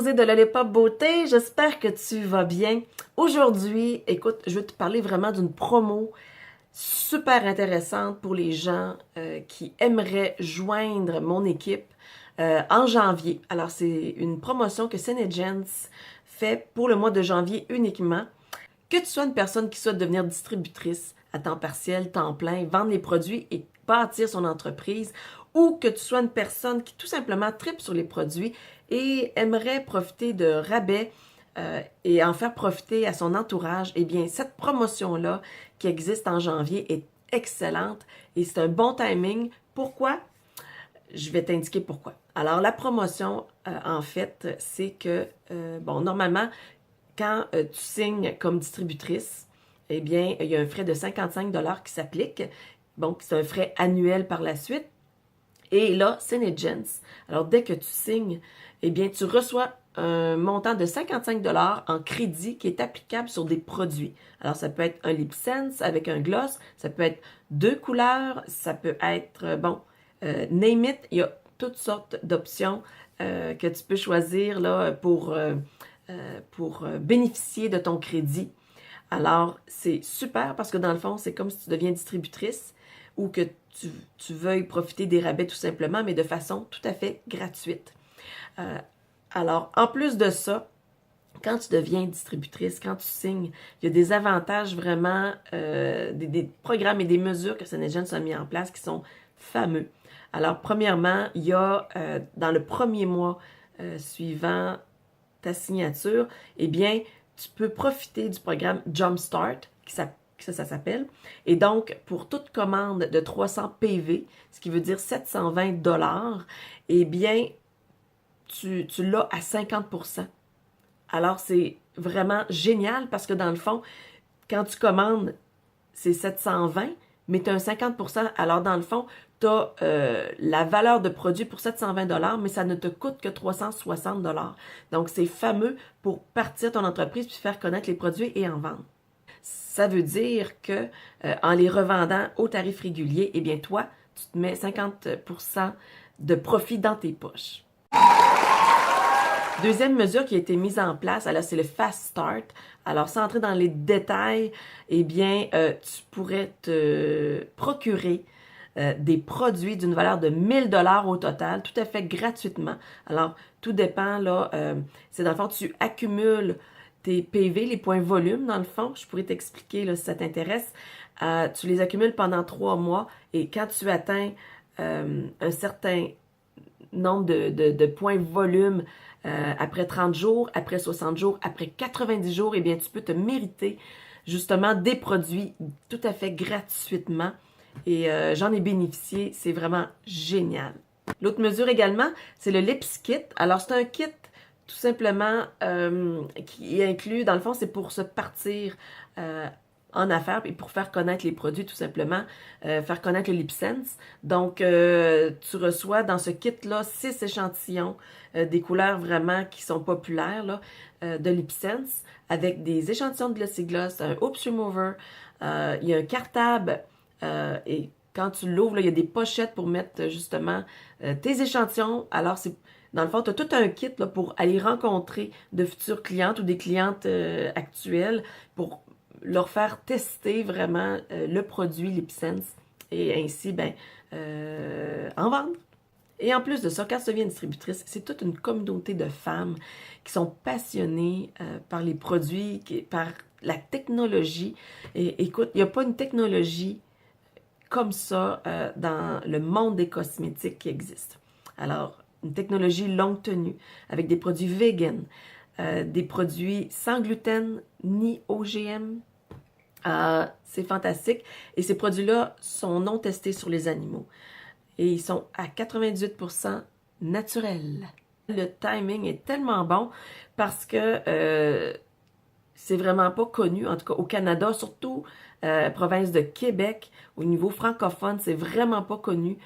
Josée de Lollipop Beauté, j'espère que tu vas bien. Aujourd'hui, écoute, je vais te parler vraiment d'une promo super intéressante pour les gens qui aimeraient joindre mon équipe en janvier. Alors, c'est une promotion que Senegens fait pour le mois de janvier uniquement. Que tu sois une personne qui souhaite devenir distributrice à temps partiel, temps plein, vendre les produits et bâtir son entreprise, ou que tu sois une personne qui tout simplement tripe sur les produits et aimerait profiter de rabais et en faire profiter à son entourage, eh bien, cette promotion-là qui existe en janvier est excellente et c'est un bon timing. Pourquoi? Je vais t'indiquer pourquoi. Alors, la promotion, en fait, c'est que, normalement, quand tu signes comme distributrice, eh bien, il y a un frais de 55 $ qui s'applique. Donc, c'est un frais annuel par la suite. Et là, Senegens, alors dès que tu signes, eh bien, tu reçois un montant de 55 $ en crédit qui est applicable sur des produits. Alors, ça peut être un lip sense avec un gloss, ça peut être 2 couleurs, ça peut être, name it, il y a toutes sortes d'options que tu peux choisir là, pour bénéficier de ton crédit. Alors, c'est super parce que dans le fond, c'est comme si tu deviens distributrice ou que tu veuilles profiter des rabais tout simplement, mais de façon tout à fait gratuite. Alors, en plus de ça, quand tu deviens distributrice, quand tu signes, il y a des avantages vraiment, des programmes et des mesures que Senegens a mis en place qui sont fameux. Alors, premièrement, il y a dans le premier mois suivant ta signature, eh bien, tu peux profiter du programme Jumpstart, ça s'appelle. Et donc, pour toute commande de 300 PV, ce qui veut dire 720 $, eh bien, tu l'as à 50%. Alors, c'est vraiment génial parce que dans le fond, quand tu commandes, c'est 720, mais tu as un 50%. Alors, dans le fond, tu as la valeur de produit pour 720 $, mais ça ne te coûte que 360 $. Donc, c'est fameux pour partir ton entreprise puis faire connaître les produits et en vendre. Ça veut dire que en les revendant au tarif régulier, eh bien, toi, tu te mets 50% de profit dans tes poches. Deuxième mesure qui a été mise en place, alors c'est le Fast Start. Alors, sans entrer dans les détails, eh bien, tu pourrais te procurer des produits d'une valeur de 1000 $ au total, tout à fait gratuitement. Alors, tout dépend, là, c'est dans le fond, tu accumules tes PV, les points volume, dans le fond. Je pourrais t'expliquer, là, si ça t'intéresse. Tu les accumules pendant 3 mois et quand tu atteins un certain nombre de points volume après 30 jours, après 60 jours, après 90 jours, eh bien, tu peux te mériter justement des produits tout à fait gratuitement. Et j'en ai bénéficié, c'est vraiment génial. L'autre mesure également, c'est le Lips Kit. Alors, c'est un kit tout simplement qui inclut, dans le fond, c'est pour se partir en affaires et pour faire connaître les produits, tout simplement, faire connaître le Lip Sense. Donc, tu reçois dans ce kit-là 6 échantillons des couleurs vraiment qui sont populaires là, de Lip Sense avec des échantillons de Glossy Gloss, un Oops Remover, il y a un cartable et quand tu l'ouvres, là, il y a des pochettes pour mettre justement tes échantillons. Alors, c'est dans le fond, tu as tout un kit là, pour aller rencontrer de futures clientes ou des clientes actuelles pour leur faire tester vraiment le produit Lip Sense et ainsi, en vendre. Et en plus de ça, quand tu deviens distributrice, c'est toute une communauté de femmes qui sont passionnées par les produits, par la technologie. Et écoute, il n'y a pas une technologie comme ça dans le monde des cosmétiques qui existe. Alors, une technologie longue tenue avec des produits vegan, des produits sans gluten ni OGM. C'est fantastique. Et ces produits-là sont non testés sur les animaux. Et ils sont à 98% naturels. Le timing est tellement bon parce que c'est vraiment pas connu, en tout cas au Canada, surtout province de Québec, au niveau francophone, c'est vraiment pas connu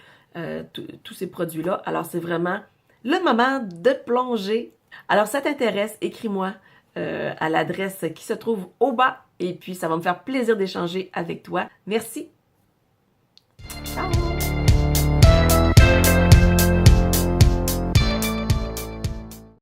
tous ces produits-là. Alors c'est vraiment le moment de plonger. Alors ça t'intéresse, écris-moi à l'adresse qui se trouve au bas et puis ça va me faire plaisir d'échanger avec toi. Merci.